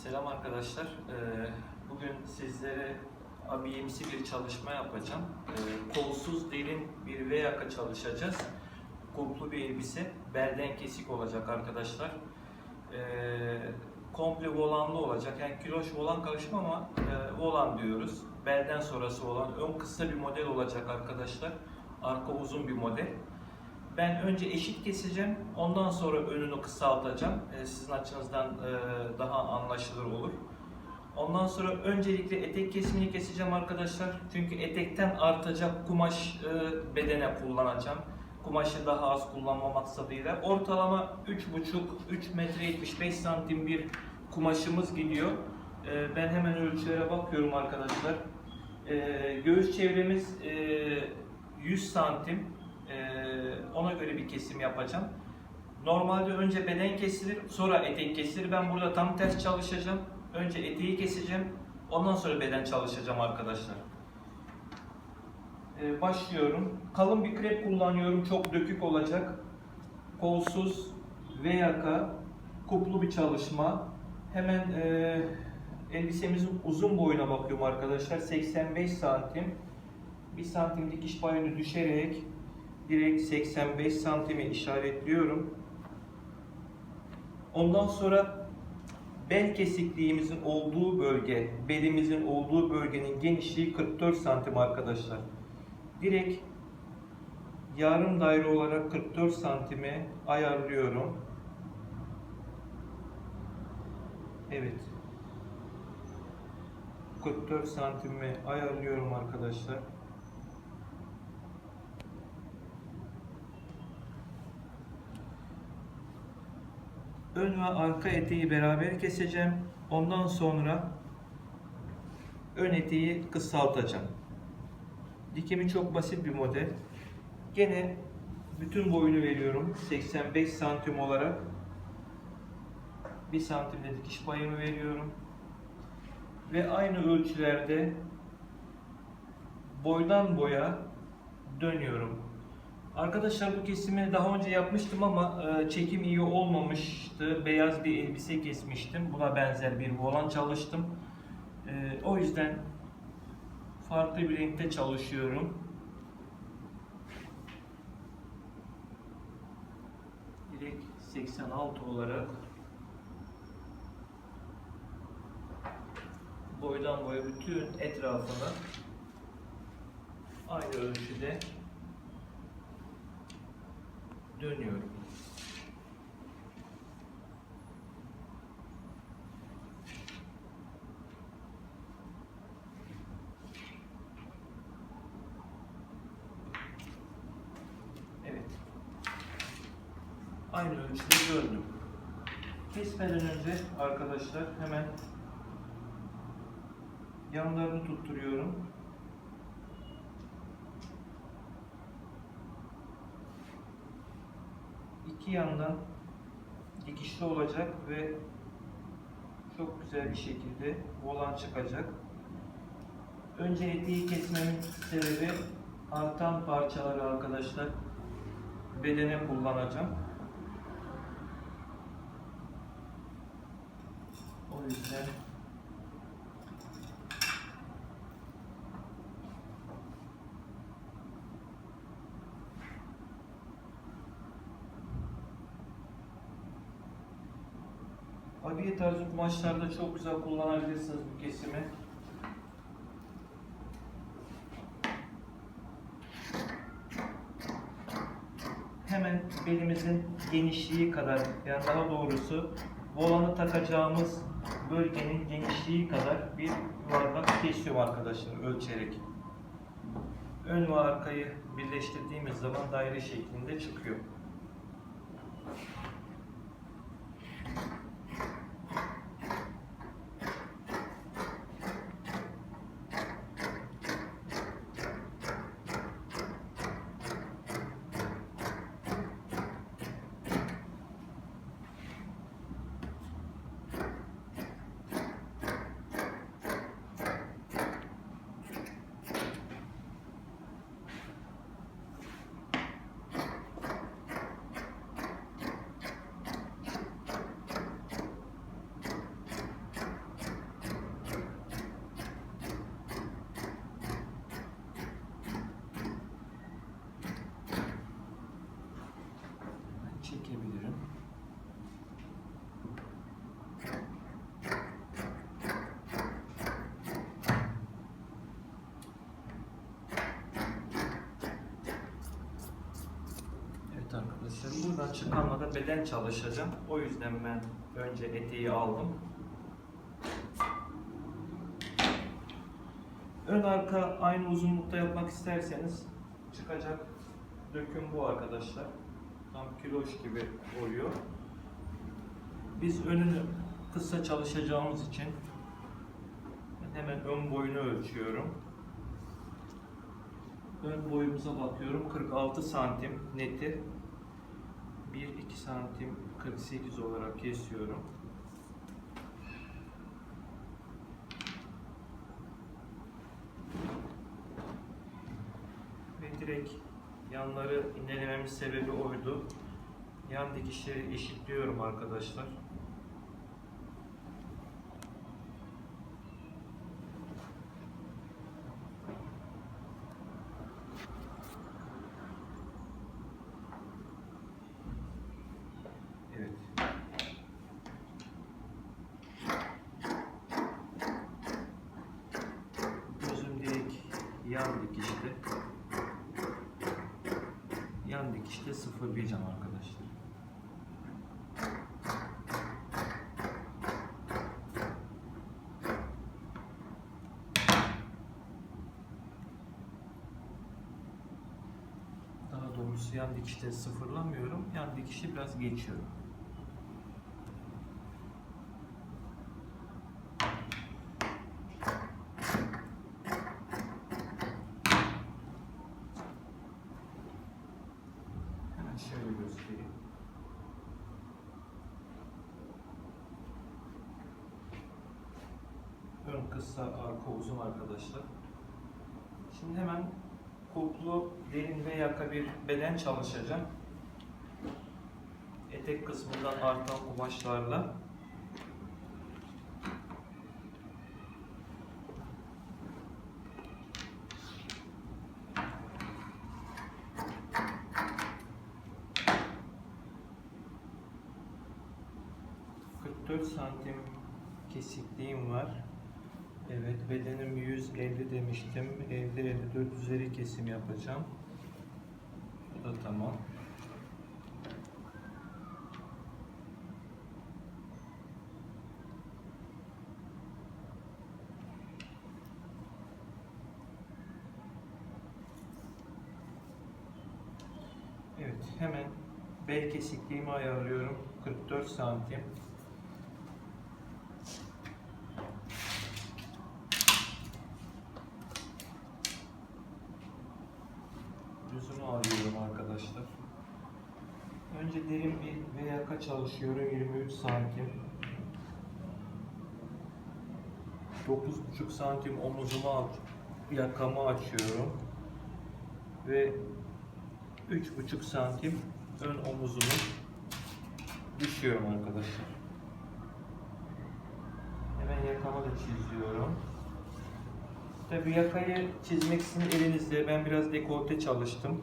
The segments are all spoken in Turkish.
Selam arkadaşlar. Bugün sizlere abiyemsi bir çalışma yapacağım. Kolsuz derin bir V yaka çalışacağız. Kulplu bir elbise. Belden kesik olacak arkadaşlar. Komple volanlı olacak. Yani kiloş volan karışımı ama volan diyoruz. Belden sonrası olan ön kısa bir model olacak arkadaşlar. Arka uzun bir model. Ben önce eşit keseceğim, ondan sonra önünü kısaltacağım. Sizin açınızdan daha anlaşılır olur. Ondan sonra öncelikle etek kesimini keseceğim arkadaşlar. Çünkü etekten artacak kumaş bedene kullanacağım. Kumaşı daha az kullanma maksadıyla. Ortalama 3,5-3 metre 75 santim bir kumaşımız gidiyor. Ben hemen ölçülere bakıyorum arkadaşlar. Göğüs çevremiz 100 santim. Ona göre bir kesim yapacağım. Normalde önce beden kesilir, sonra etek kesilir. Ben burada tam ters çalışacağım. Önce eteği keseceğim, ondan sonra beden çalışacağım arkadaşlar. Başlıyorum. Kalın bir krep kullanıyorum, çok dökük olacak. Kolsuz V yaka, kuplu bir çalışma. Hemen elbisemizin uzun boyuna bakıyorum arkadaşlar. 85 santim. 1 santim dikiş payını düşerek direkt 85 santimi işaretliyorum. Ondan sonra bel kesikliğimizin olduğu bölge, belimizin olduğu bölgenin genişliği 44 santim arkadaşlar. Direkt yarım daire olarak 44 santimi ayarlıyorum. Evet. 44 santimi ayarlıyorum arkadaşlar. Ön ve arka eteği beraber keseceğim. Ondan sonra ön eteği kısaltacağım. Dikimi çok basit bir model. Gene bütün boyunu veriyorum. 85 santim olarak 1 santimde dikiş payımı veriyorum. Ve aynı ölçülerde boydan boya dönüyorum. Arkadaşlar bu kesimi daha önce yapmıştım ama çekim iyi olmamıştı. Beyaz bir elbise kesmiştim. Buna benzer bir volan çalıştım. O yüzden farklı bir renkte çalışıyorum. Direkt 86 olarak boydan boya bütün etrafını aynı ölçüde dönüyorum. Evet. Aynı ölçüde döndüm. Kesmeden önce arkadaşlar hemen yanlarını tutturuyorum. İki yandan dikişli olacak ve çok güzel bir şekilde volan çıkacak. Önce eteği kesmemin sebebi artan parçaları arkadaşlar bedene kullanacağım. O yüzden abiye tarzı kumaşlarda çok güzel kullanabilirsiniz bu kesimi. Hemen belimizin genişliği kadar, yani daha doğrusu volanı takacağımız bölgenin genişliği kadar bir yuvarlak kesiyorum arkadaşlar ölçerek. Ön ve arkayı birleştirdiğimiz zaman daire şeklinde çıkıyor. çıkanla da beden çalışacağım. O yüzden ben önce eteği aldım. Ön arka aynı uzunlukta yapmak isterseniz çıkacak döküm bu arkadaşlar. Tam kiloş gibi oluyor. Biz önünü kısa çalışacağımız için hemen ön boyunu ölçüyorum. Ön boyumuza bakıyorum. 46 santim neti. 1-2 santim 48 olarak kesiyorum. Ve direkt yanları indelememin sebebi oydu. Yan dikişleri eşitliyorum arkadaşlar. Evet. Gözüm direkt yan dikişte. Yan dikişte sıfırlayacağım arkadaşlar. Daha doğrusu yan dikişte sıfırlamıyorum. Yan dikişi biraz geçiyorum. Hemen şöyle göstereyim. Ön kısa, arka uzun arkadaşlar. Şimdi hemen kulplu, derin ve yaka bir beden çalışacağım. Etek kısmından artan kumaşlarla. ...44 santim kesikliğim var. Evet, bedenim 150 demiştim. 50-54 üzeri kesim yapacağım. Bu da tamam. Evet, hemen bel kesikliğimi ayarlıyorum. 44 santim. Düzünü alıyorum arkadaşlar. Önce derin bir ve yaka çalışıyorum. 23 santim. 9,5 santim omuzumu yakamı açıyorum. Ve 3,5 santim ön omuzumu düşüyorum arkadaşlar. Hemen yakamı da çiziyorum. Tabii yakayı çizmek için elinizde, ben biraz dekolte çalıştım.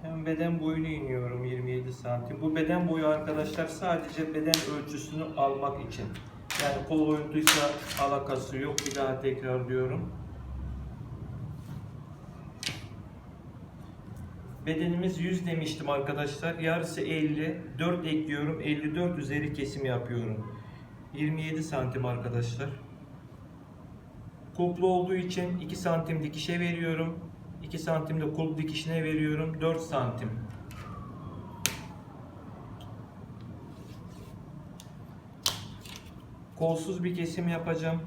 Hem beden boyunu iniyorum 27 santim. Bu beden boyu arkadaşlar sadece beden ölçüsünü almak için. Yani kol boyuntuysa alakası yok. Bir daha tekrarlıyorum. Bedenimiz 100 demiştim arkadaşlar. Yarısı 50. 4 ekliyorum. 54 üzeri kesim yapıyorum. 27 santim arkadaşlar. Kulplu olduğu için 2 santim dikişe veriyorum. 2 santim de kulp dikişine veriyorum. 4 santim. Kolsuz bir kesim yapacağım.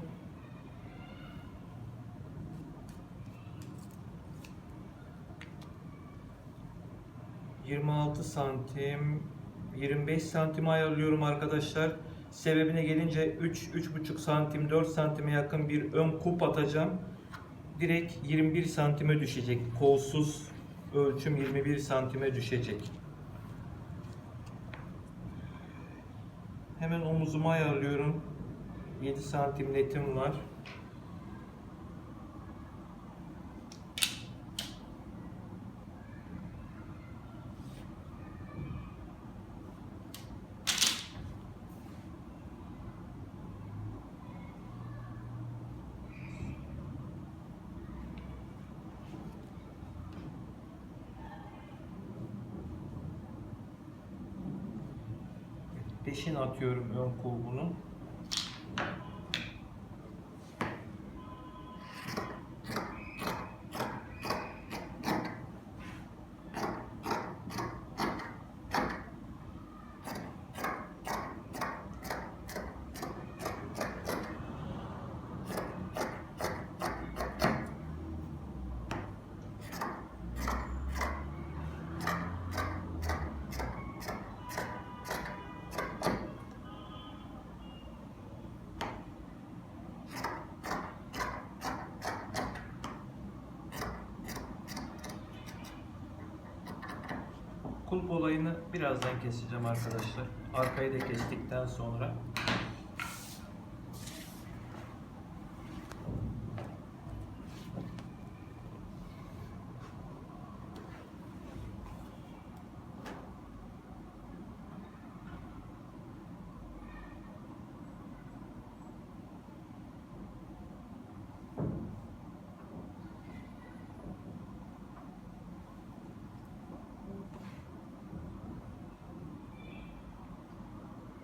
...26 santim... ...25 santim ayarlıyorum arkadaşlar. Sebebine gelince 3-3,5 santim, 4 santime yakın bir ön kulp atacağım. Direkt 21 santime düşecek. Kolsuz ölçüm 21 santime düşecek. Hemen omuzumu ayarlıyorum. 7 santim netim var. peşin atıyorum ön kulbunu. Kulp olayını birazdan keseceğim arkadaşlar. Arkayı da kestikten sonra.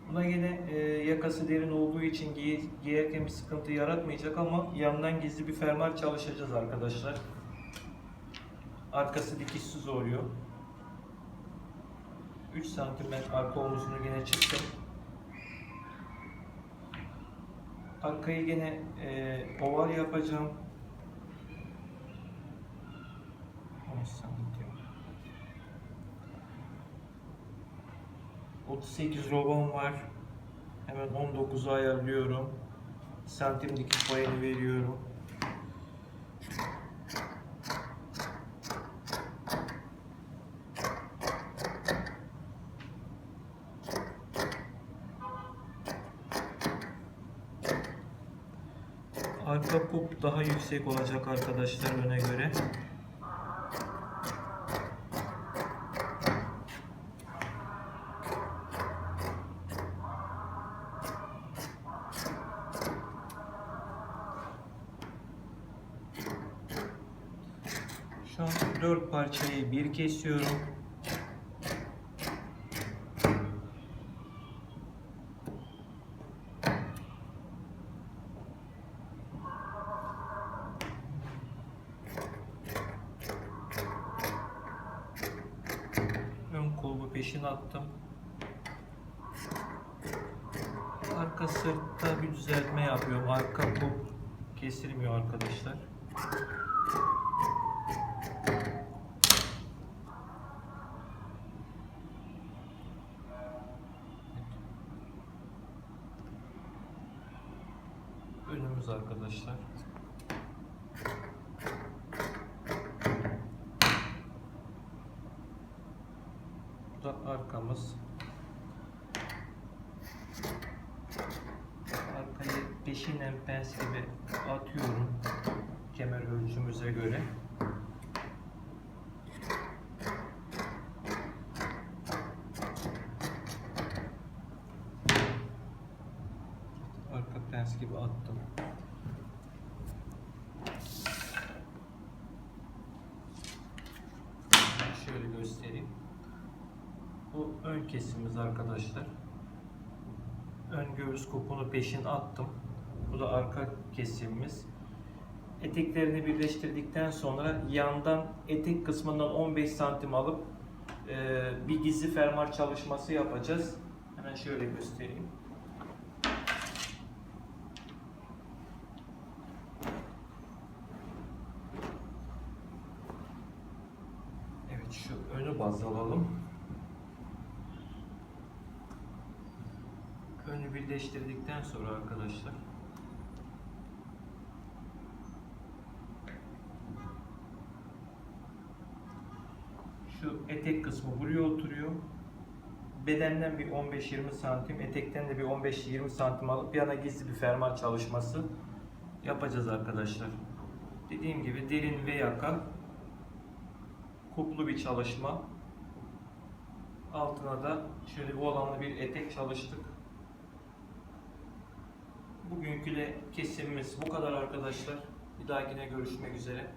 Buna yine yakası derin olduğu için giyerken bir sıkıntı yaratmayacak ama yandan gizli bir fermuar çalışacağız arkadaşlar. Arkası dikişsiz oluyor. 3 santim ben arka omuzunu yine çıktım. Arkayı yine oval yapacağım. 13 santim. 38 robam var. Hemen 19'u ayarlıyorum. Santim dikiş payını veriyorum. Arka kulp daha yüksek olacak arkadaşlar öne göre. Şu an 4 parçayı bir kesiyorum. Ön kolu peşin attım. Arka sırtta bir düzeltme yapıyorum. Arka kol kesilmiyor arkadaşlar. Önümüz arkadaşlar. Bu da arkamız. Arkayı peşinen pens gibi atıyorum kemer ölçümüze göre. Arka pens gibi attım. Şöyle göstereyim. Bu ön kesimimiz arkadaşlar. Ön göğüs kopunu peşin attım. Bu da arka kesimimiz. Eteklerini birleştirdikten sonra yandan etek kısmından 15 santim alıp bir gizli fermuar çalışması yapacağız. Hemen şöyle göstereyim. Evet, şu önü baz alalım. Önü birleştirdikten sonra arkadaşlar şu etek kısmı buraya oturuyor. Bedenden bir 15-20 santim, etekten de bir 15-20 santim alıp yana gizli bir fermuar çalışması yapacağız arkadaşlar. Dediğim gibi derin ve yaka, kuplu bir çalışma. Altına da şöyle volanlı bir etek çalıştık. Bugünkü de kesimimiz bu kadar arkadaşlar. Bir dahakine görüşmek üzere.